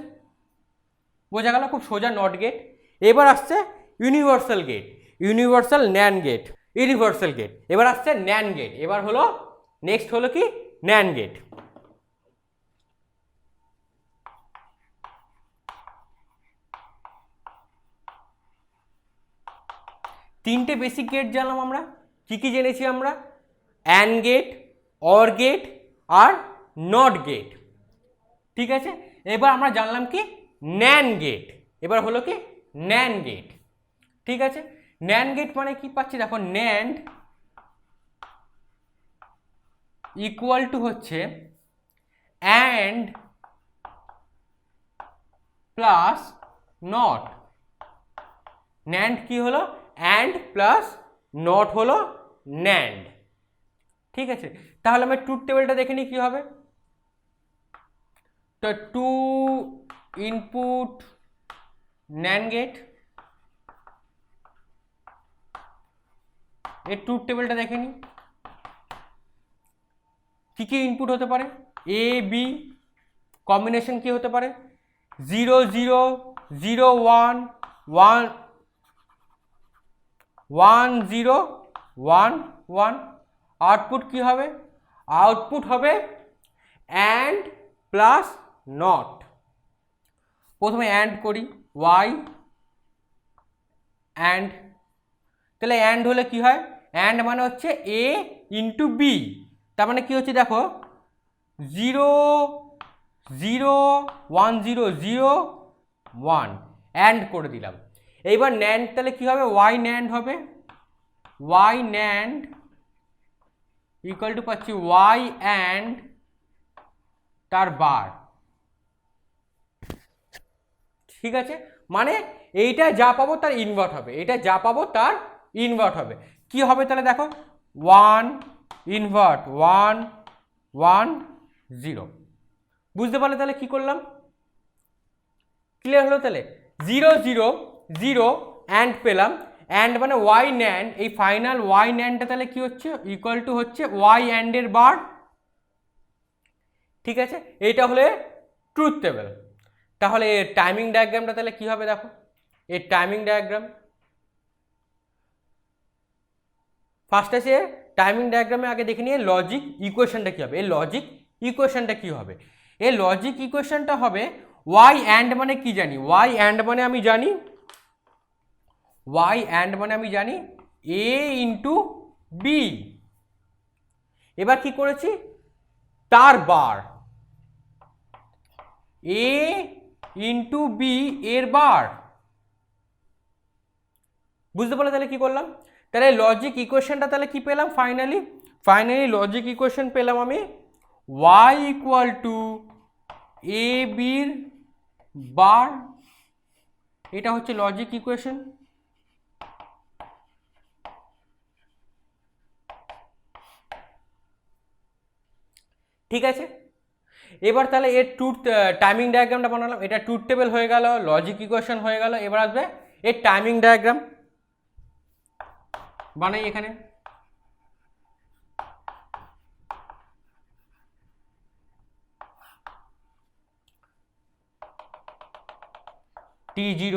বোঝা গেল, খুব সোজা নট গেট। এবার আসছে universal gate, universal NAND gate, universal gate. এবার আসছে ন্যান্ড গেট, এবার হলো নেক্সট হলো কি ন্যান্ড গেট। তিনটে বেসিক গেট জানলাম আমরা, কি কি জেনেছি আমরা, অ্যান্ড গেট, অর গেট আর নট গেট। ঠিক আছে, এবার আমরা জানলাম কি ন্যান্ড গেট। এবার হলো কি ন্যান্ড গেট। ঠিক আছে, ন্যান্ড গেট মানে কি পাচ্ছি, দেখো ন্যান্ড ইকুয়াল টু হচ্ছে অ্যান্ড প্লাস নট। ন্যান্ড কি হলো, অ্যান্ড প্লাস নট হলো ন্যান্ড। ঠিক আছে, তাহলে আমি ট্রুথ টেবিলটা দেখে নিই কি হবে। তো 2 ইনপুট ন্যান্ড গেট, এর ট্রুথ টেবিলটা দেখে নিই, কি কি ইনপুট হতে পারে, এ বি, কম্বিনেশন কি হতে পারে 0 0 0 1 1 1 0 1 1। আউটপুট কি হবে, আউটপুট হবে অ্যান্ড প্লাস নট। প্রথমে অ্যান্ড করি, ওয়াই অ্যান্ড, তাহলে অ্যান্ড হলে কি হয়, অ্যান্ড মানে হচ্ছে এ ইন্টু বি, তার মানে কি হচ্ছে দেখো 0 0 1 0 0 1 অ্যান্ড করে দিলাম। এইবার ন্যান্ড তাহলে কি হবে, ওয়াই ন্যান্ড হবে, ওয়াই ন্যান্ড ইকুয়াল টু পাচ্ছি ওয়াই অ্যান্ড তার বার। ঠিক আছে, মানে এইটা যা পাবো তার ইনভার্ট হবে, এটা যা পাবো তার ইনভার্ট হবে। কি হবে তাহলে দেখো 1 ইনভার্ট 1 1 0। বুঝতে পারলে তাহলে কি করলাম, ক্লিয়ার হলো? তাহলে 0 0 0 অ্যান্ড পেলাম, অ্যান্ড মানে ওয়াই ন্যান্ড, এই ফাইনাল ওয়াই ন্যান্ডটা তাহলে কি হচ্ছে, ইকুয়াল টু হচ্ছে ওয়াই অ্যান্ডের বার। ঠিক আছে, এইটা হলে ট্রুথ টেবিল। তাহলে এর টাইমিং ডায়াগ্রামটা তাহলে কি হবে দেখো, এর টাইমিং ডায়াগ্রাম ফার্স্ট আছে, টাইমিং ডায়াগ্রামে আগে দেখে নিয়ে লজিক ইকুয়েশনটা কী হবে। এর লজিক ইকুয়েশনটা কী হবে, এর লজিক ইকুয়েশনটা হবে ওয়াই অ্যান্ড মানে কি জানি, ওয়াই অ্যান্ড মানে আমি জানি, ওয়াই অ্যান্ড মানে আমি জানি এ ইন্টু বি। এবার কি করেছি, তার বার এ ইন্টু বি এর বার। বুঝতে পারলে তাহলে কি করলাম, তাহলে লজিক ইকুয়েশনটা তাহলে কি পেলাম, ফাইনালি লজিক ইকুয়েশন পেলাম আমি y ইকুয়াল টু এ বির বার, এটা হচ্ছে লজিক ইকুয়েশন। ঠিক আছে, এবার তাহলে এর ট্রুথ টাইমিং ডায়াগ্রামটা বানালাম, এটা ট্রুথ টেবিল হয়ে গেল, লজিক ইকুয়েশন হয়ে গেল। এবার আসবে এর টাইমিং ডায়াগ্রাম বানাই এখানে। T0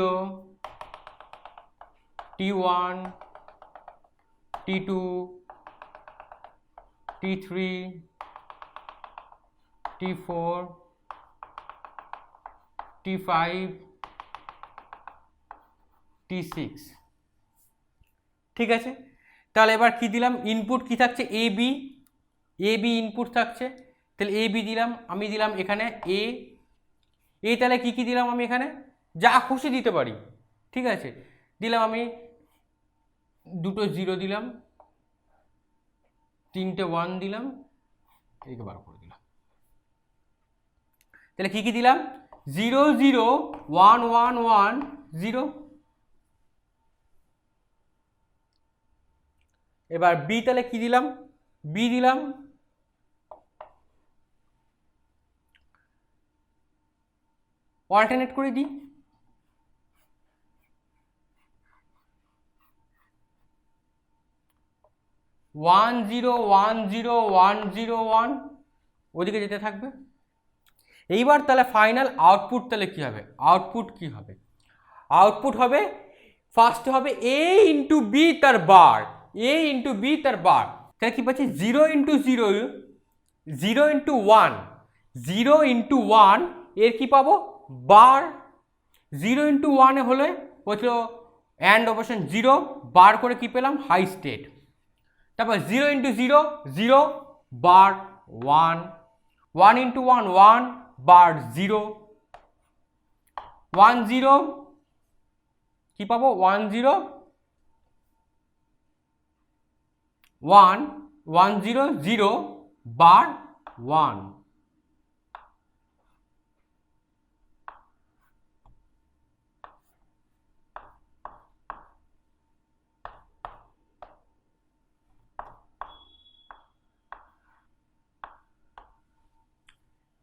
T1 T2 T3 T4 T5 T6। ঠিক আছে, তাহলে এবার কি দিলাম, ইনপুট কি থাকছে, এ বি ইনপুট থাকছে, তাহলে এ বি দিলাম, আমি দিলাম এখানে এ, তাহলে কি কি দিলাম আমি এখানে, যা খুশি দিতে পারি। ঠিক আছে, দিলাম আমি দুটো 0 দিলাম, 3টে 1 দিলাম, এদিকে বার করে দিলাম। তাহলে কি কি দিলাম, 0 0 1 1 1 0। এবার বি তাহলে কি দিলাম, বি দিলাম অল্টারনেট করে দিই, 1 0 1 0 1 0 1, ওদিকে যেতে থাকবে। এইবার তাহলে ফাইনাল আউটপুট তাহলে কি হবে, আউটপুট কি হবে, আউটপুট হবে ফার্স্ট হবে এ ইন্টু বি তার বার, এ ইন্টু বি তার বার, তাহলে কি পাচ্ছি 0 ইন্টু 0 0 ইন্টু 1 0 ইন্টু 1 এর কি পাবো বার, 0 ইন্টু 1 হলে হচ্ছিল অ্যান্ড অপারেশন 0 বার করে কি পেলাম হাই স্টেট, তারপর 0 ইন্টু 0 0 বার 1 1 ইন্টু 1 1 বার 0 1 0 কি পাবো 1 0 1 1 0 0 বার 1।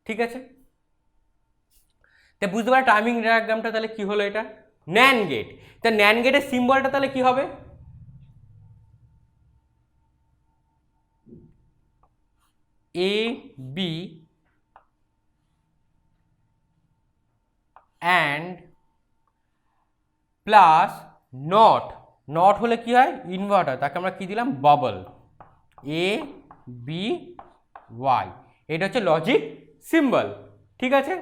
ঠিক আছে, তা বুঝতে পারো টাইমিং ডায়াগ্রামটা তাহলে কি হলো, এটা ন্যান্ড গেট। তা ন্যান্ড গেটের সিম্বলটা তাহলে কি হবে, A B and plus not, not হলে কি হয় ইনভার্টার, তাকে আমরা কি দিলাম বাবল, এ বি ওয়াই। এটা হচ্ছে লজিক সিম্বল, ঠিক আছে।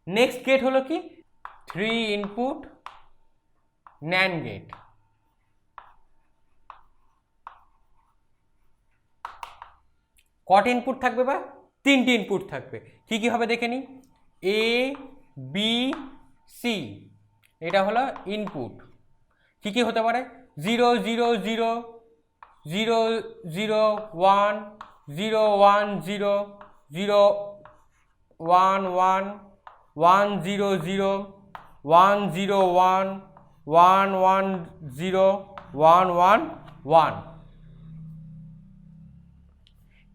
নেক্সট গেট হলো কি 3 ইনপুট NAND গেট। কটা ইনপুট থাকবে বা 3টে ইনপুট থাকবে। কি কি হবে দেখে নি, A B C, এটা হলো ইনপুট। কি কি হতে পারে 0 0 0 0 0 1 0 1 0 0 1 1 1 0 0 1 0 1 1 1 0 1 1 1,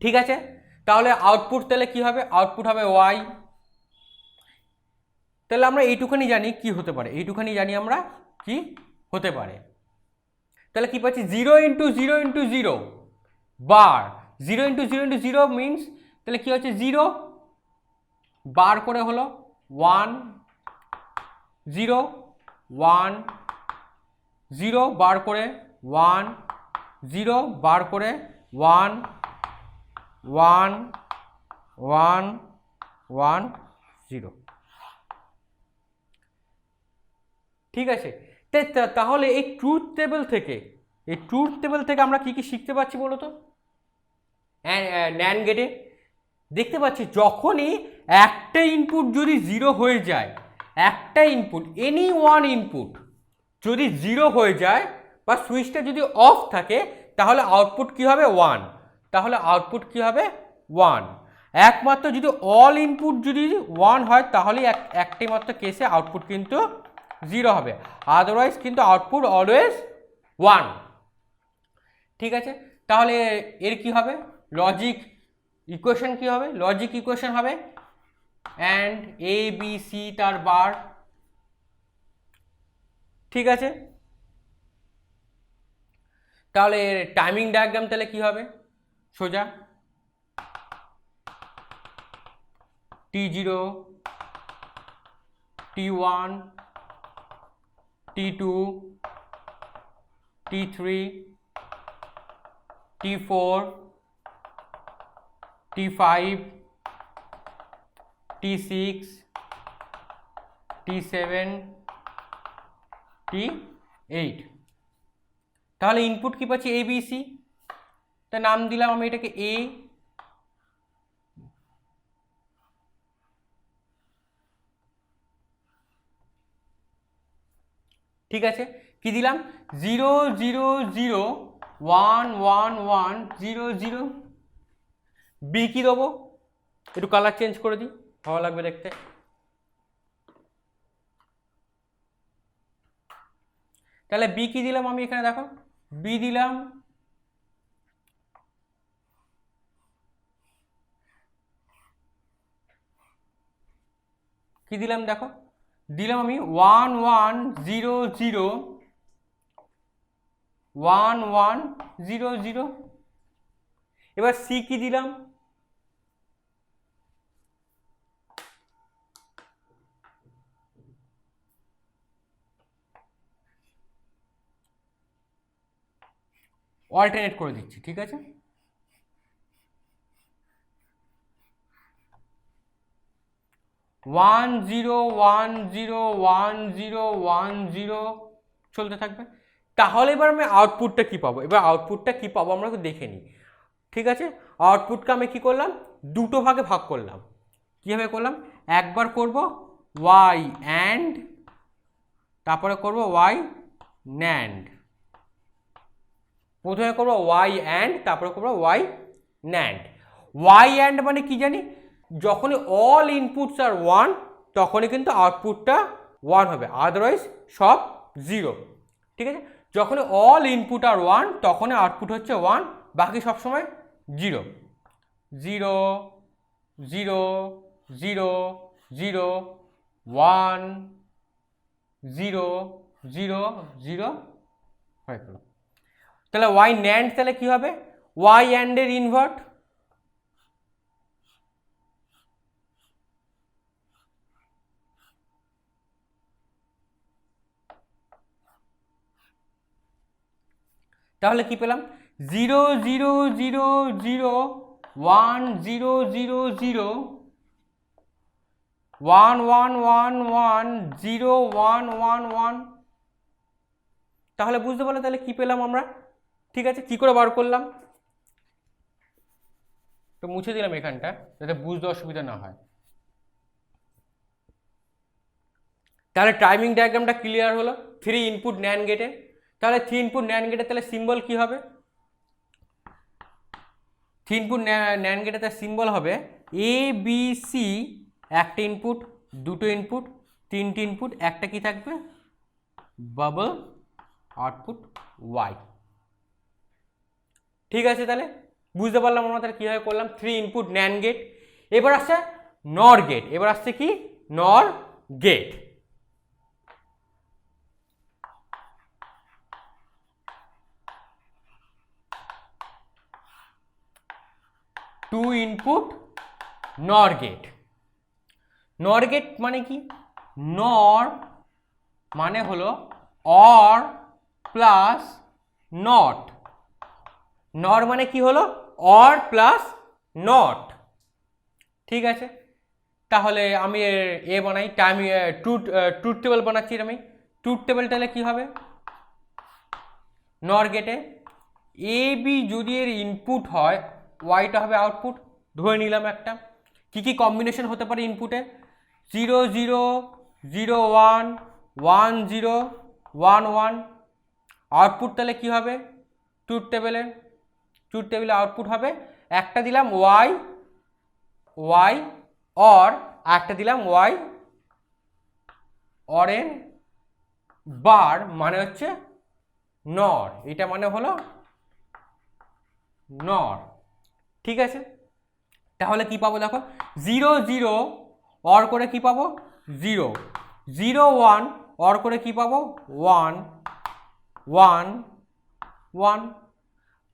ঠিক আছে। তাহলে আউটপুট তাহলে কি হবে, আউটপুট হবে y। তাহলে আমরা এইটুখানি জানি কি হতে পারে, এইটুখানি জানি আমরা কি হতে পারে। তাহলে কি পাচ্ছি 0 ইন্টু 0 ইন্টু 0 বার, 0 ইন্টু 0 ইন্টু 0 মিনস তাহলে কি হচ্ছে 0 বার করে হলো 1 0 1 0 বার করে 1 0 বার করে 1 1 1 1 0, ঠিক আছে। তাহলে এই ট্রুথ টেবিল থেকে আমরা কি কি শিখতে পাচ্ছি বলো তো। NAND গেটে দেখতে পাচ্ছি যখনই একটা ইনপুট যদি 0 হয়ে যায়, একটা ইনপুট এনি ওয়ান ইনপুট যদি 0 হয়ে যায় বা সুইচটা যদি অফ থাকে তাহলে আউটপুট কি হবে 1, তাহলে আউটপুট কি হবে 1। একমাত্র যদি অল ইনপুট যদি 1 হয় তাহলেই একটাই মাত্র কেসে আউটপুট কিন্তু 0 হবে, আদারওয়াইজ কিন্তু আউটপুট অলওয়েজ 1, ঠিক আছে। তাহলে এর কি হবে লজিক ইকুয়েশন, কি হবে লজিক ইকুয়েশন হবে অ্যান্ড A B C তার বার, ঠিক আছে। তাহলে টাইমিং ডায়াগ্রাম তাহলে কি হবে সোজা T0 T1 T2 T3 T4 T5 T6 T7 T8। তাহলে ইনপুট কি পাচ্ছি A B C, তা নাম দিলাম আমি এটাকে A, ঠিক আছে। কি দিলাম 0 0 0 1 1 1 0 0, বি কি দেবো একটু কালার চেঞ্জ করে দিই ভালো লাগবে দেখতে। তাহলে বি কি দিলাম আমি এখানে দেখো, বি দিলাম কি দিলাম দেখো, দিলাম আমি 1 1 0 0 1 1 0 0। এবার সি কি দিলাম অল্টারনেট করে দিচ্ছি, ঠিক আছে। ওয়ান জিরো 1 0 1 0 1 0 চলতে থাকবে। তাহলে এবার আমি আউটপুটটা কি পাবো, এবার আউটপুটটা কি পাবো আমরা দেখে নিই, ঠিক আছে। আউটপুটকে আমি কি করলাম দুটো ভাগে ভাগ করলাম, কীভাবে করলাম একবার করব y অ্যান্ড তারপরে করব y NAND, প্রথমে করবো y অ্যান্ড তারপরে করবো y NAND। y অ্যান্ড মানে কি জানি যখনই অল ইনপুটস আর 1 তখনই কিন্তু আউটপুটটা 1 হবে, আদারওয়াইজ সব 0, ঠিক আছে। যখনই অল ইনপুট আর 1 তখনই আউটপুট হচ্ছে 1, বাকি সব সময় 0 0 0 0 0 1 0 0 0 হয়ে গেল। তাহলে y NAND তাহলে কি হবে y AND এর ইনভার্ট, তাহলে কি পেলাম 0 0 0 0 1 0 0 0 1 1 1 1 0 1 1 1। তাহলে বুঝতে পারলে তাহলে কি পেলাম আমরা? ঠিক আছে, কি করে বার করলাম? তো মুছে দিলাম এখানটা যাতে বুঝতে অসুবিধা না হয়। তাহলে টাইমিং ডায়াগ্রামটা ক্লিয়ার হলো 3 ইনপুট ন্যান্ড গেটে। তাহলে 3 ইনপুট ন্যান্ড গেটে তাহলে সিম্বল কি হবে? 3 ইনপুট ন্যান্ড গেটে তার সিম্বল হবে এ বি সি, একটা ইনপুট, দুটো ইনপুট, তিনটে ইনপুট, একটা কি থাকবে? Bubble output Y. ঠিক আছে, তাহলে বুঝতে পারলাম আমরা তাহলে কীভাবে করলাম 3 ইনপুট ন্যান্ড গেট। এবার আসছে নর গেট। এবার আসছে কি? নর গেট। টু ইনপুট নর গেট। নর গেট মানে কি? নর মানে হলো অর প্লাস নট। নর মানে কি হলো? Or plus not. ঠিক আছে, তাহলে আমি এ বানাই, টাইম ট্রুথ টেবিল বানাচ্ছি আমি। ট্রুথ টেবিল তাহলে কি হবে? নর গেটে এ বি যদি এর ইনপুট হয়, ওয়াইটা হবে আউটপুট। ধরে নিলাম একটা। কি কি কম্বিনেশন হতে পারে ইনপুটে? 0 0 0 1 1 0 1 1। আউটপুট তাহলে কি হবে? ট্রুথ টেবিলে আউটপুট হবে একটা দিলাম ওয়াই ওয়াই অর, একটা দিলাম ওয়াই অর এন বার, মানে হচ্ছে নর। এটা মানে হলো নর। ঠিক আছে, তাহলে কি পাবো দেখো? 0 0 অর করে কি পাবো? 0 0 1 অর করে কি পাবো? 1 1 1।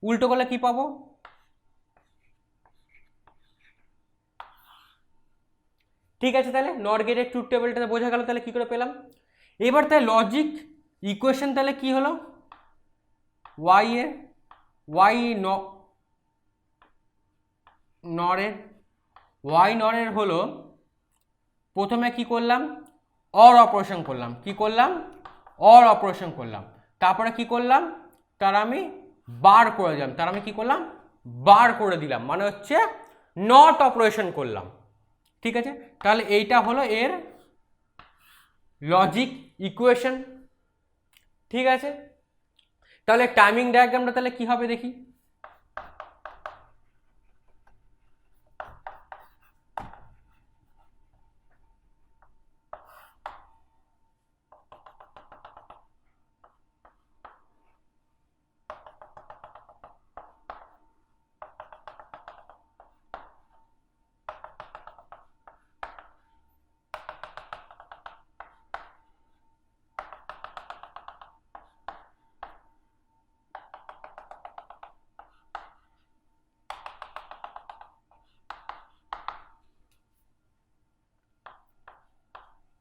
উল্টো করলে কি পাবো? ঠিক আছে, তাহলে নর গেটের ট্রুথ টেবিলটা বোঝা গেল তাহলে কি করে পেলাম। এবার তাহলে লজিক ইকুয়েশন তাহলে কি হলো? ওয়াই এর ওয়াই নরের ওয়াই নরের হলো প্রথমে কি করলাম? অর অপারেশন করলাম। কি করলাম? অর অপারেশন করলাম। তারপরে কি করলাম? তার আমি বার করে দিলাম। তার আমি কি করলাম? বার করে দিলাম, মানে হচ্ছে নট অপারেশন করলাম। ঠিক আছে, তাহলে এইটা হলো এর লজিক ইকুয়েশন। ঠিক আছে, তাহলে টাইমিং ডায়াগ্রামটা তাহলে কি হবে দেখি।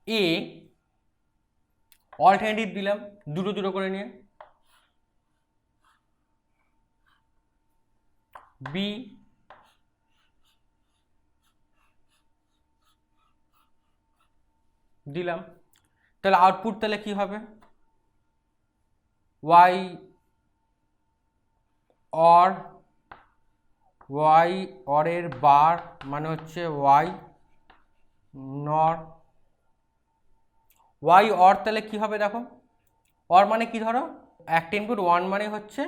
এ অল্টারনেটিভ দিলাম দুটো দুটো করে নিয়ে, বি দিলাম। তাহলে আউটপুট তাহলে কি হবে? ওয়াই অর, ওয়াই অরের বার, মানে হচ্ছে ওয়াই নর। ওয়াই অর তাহলে কি হবে দেখো? অর মানে কি? ধরো একটা ইনপুট 1 মানে হচ্ছে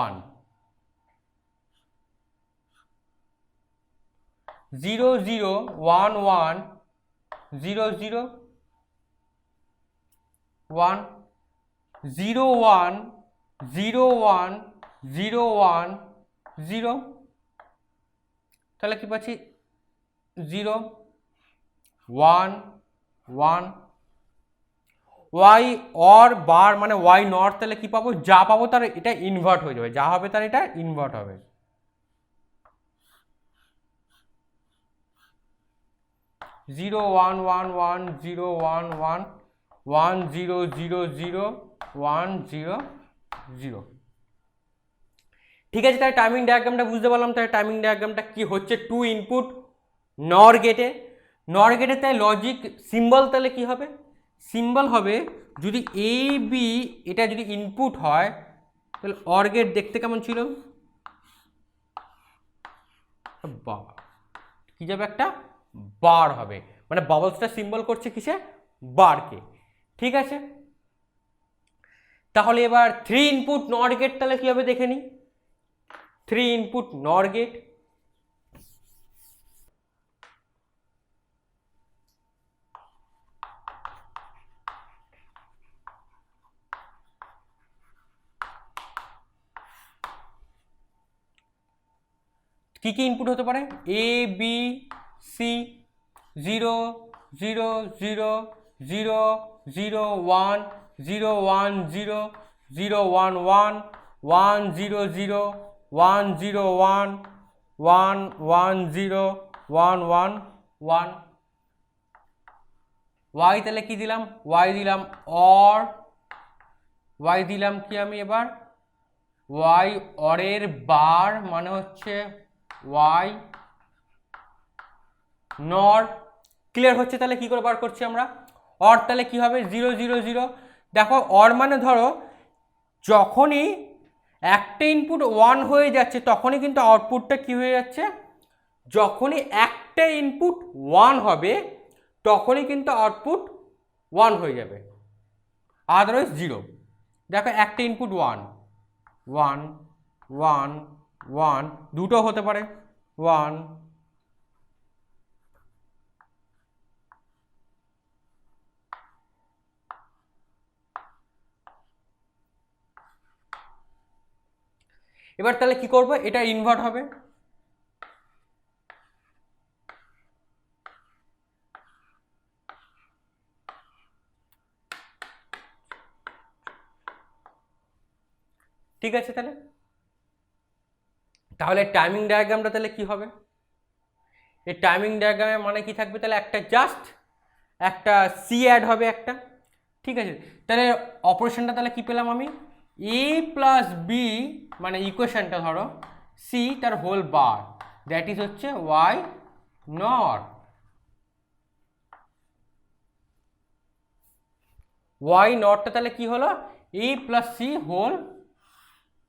1, 0 0 1 1 0 0 1 0 1 0 1 0 1 0। তাহলে কি পাচ্ছি? 0 1 1। ওয়াই অর বার মানে ওয়াই নট, তাহলে কি পাবো? যা পাবো তার এটা ইনভার্ট হয়ে যাবে, যা হবে তার এটা ইনভার্ট হবে। 0 1 1 1 0 1 1 1 0 0 0 1 0 0। ঠিক আছে, তাহলে টাইমিং ডায়াগ্রামটা বুঝতে পারলাম। তাহলে টাইমিং ডায়াগ্রামটা কি হচ্ছে, 2 ইনপুট নর গেটে, নর গেটে তাই লজিক সিম্বল তাহলে কি হবে, সিম্বল হবে যদি এ বি এটা যদি ইনপুট হয় তাহলে অর গেট দেখতে কেমন ছিল, বার, কি যাবে একটা বার হবে, মানে বাবলসটা সিম্বল করছে কিসে, বারকে। ঠিক আছে, তাহলে এবার 3 ইনপুট নর গেট তাহলে কি হবে দেখে নিই। 3 ইনপুট নর গেট, কি কি ইনপুট হতে পারে, এ বি সি, 0 0 0 0 0 1 0 1 0 0 1 1 1 0 0 1 0 1 1 1 0 1 1 1। y তাহলে কি দিলাম, y দিলাম অর, y দিলাম কি আমি এবার, y অরের বার মানে হচ্ছে y নর। ক্লিয়ার হচ্ছে, তাহলে কি করে বার করছি আমরা, অর তাহলে কি হবে 0 0 0। দেখো অর মানে ধরো যখনই একটা ইনপুট 1 হয়ে যাচ্ছে তখনই কিন্তু আউটপুটটা কি হয়ে যাচ্ছে, যখনই একটা ইনপুট 1 হবে তখনই কিন্তু আউটপুট 1 হয়ে যাবে, আদারওয়াইজ 0। দেখো একটা ইনপুট 1 1 1 1, দুটো হতে পারে 1 এবার তাহলে কি করব, এটা ইনভার্ট হবে, ঠিক আছে। তাহলে তাহলে টাইমিং ডায়াগ্রামটা তাহলে কি হবে, এই টাইমিং ডায়াগ্রামে মানে কি থাকবে, তাহলে একটা জাস্ট একটা সি অ্যাড হবে একটা। ঠিক আছে, তাহলে অপারেশনটা তাহলে কি পেলাম আমি, এ প্লাস বি মানে ইকুয়েশনটা ধরো সি তার হোল বার, দ্যাট ইজ হচ্ছে ওয়াই নট, ওয়াই নটটা তাহলে কি হলো, এ প্লাস সি হোল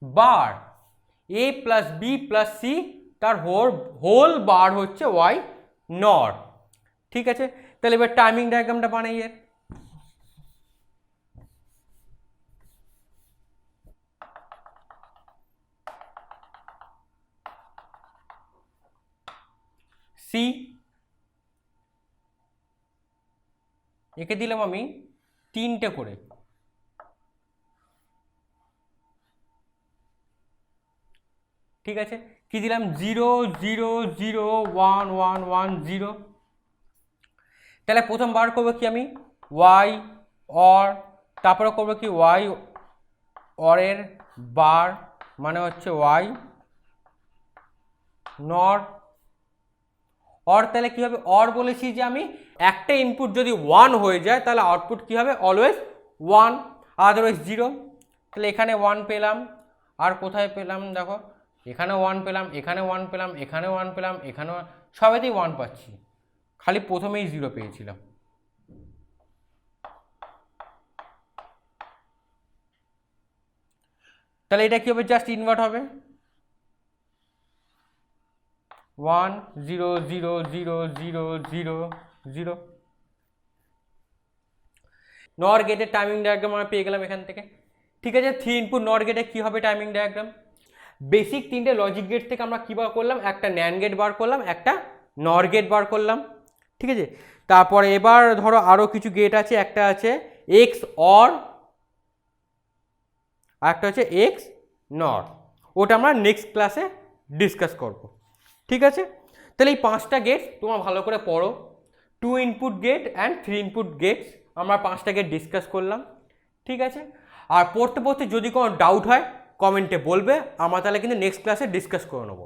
বার, এ প্লাস বি প্লাস সি তার হোল বার হচ্ছে ওয়াই নট। ঠিক আছে, তাহলে এবার টাইমিং ডায়াগ্রামটা বানাই এর, সি একে দিলাম আমি 3টে করে, ঠিক আছে, কি দিলাম 0 0 0 1 1 1 0। তাহলে প্রথম বার করবো কি আমি ওয়াই অর, তারপরে করবো কি ওয়াই অরের বার মানে হচ্ছে ওয়াই নট, অর তাহলে কি হবে, অর বলেছি যে আমি একটা ইনপুট যদি 1 হয়ে যায় তাহলে আউটপুট কি হবে, অলওয়েজ 1 আদারওয়াইজ 0। তাহলে এখানে 1 পেলাম, আর কোথায় পেলাম দেখো, এখানে 1 পেলাম, এখানে 1 পেলাম, এখানে 1 পেলাম, এখানে সবেতেই 1 পাচ্ছি, খালি প্রথমেই 0 পেয়েছিলাম। তাহলে এটা কি হবে, জাস্ট ইনভার্ট হবে 1 0 0 0 0 0 0। নর গেটের টাইমিং ডায়াগ্রাম আমরা পেয়ে গেলাম এখান থেকে। ঠিক আছে, 3 ইনপুট নর গেটে কী হবে টাইমিং ডায়াগ্রাম, বেসিক 3টে লজিক গেট থেকে আমরা কী বার করলাম, একটা ন্যান্ড গেট বার করলাম, একটা নর গেট বার করলাম। ঠিক আছে, তারপরে এবার ধরো আরও কিছু গেট আছে, একটা আছে এক্স অর, আর একটা হচ্ছে এক্স নর, ওটা আমরা নেক্সট ক্লাসে ডিসকাস করব। ঠিক আছে, তাহলে এই 5টা গেট তোমরা ভালো করে পড়ো, 2 input gate and 3 input gates আমরা 5টা গেট ডিসকাস করলাম। ঠিক আছে, আর পড়তে পড়তে যদি কোনো ডাউট হয় কমেন্টে বলবে, আমরা তাহলে কিন্তু নেক্সট ক্লাসে ডিসকাস করে নেবো।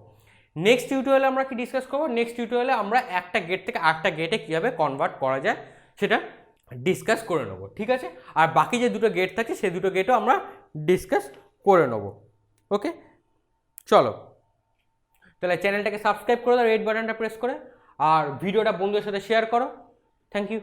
নেক্সট টিউটোরিয়ালে আমরা কি ডিসকাস করবো, নেক্সট টিউটোরিয়ালে আমরা একটা গেট থেকে আরেকটা গেটে কীভাবে কনভার্ট করা যায় সেটা ডিসকাস করে নেবো। ঠিক আছে, আর বাকি যে দুটো গেট থাকে সেই দুটো গেটও আমরা ডিসকাস করে নেবো। ওকে, চলো তাহলে চ্যানেলটাকে সাবস্ক্রাইব করে দাও রেড বাটনটা প্রেস করে, আর ভিডিওটা বন্ধুদের সাথে শেয়ার করো। Thank you.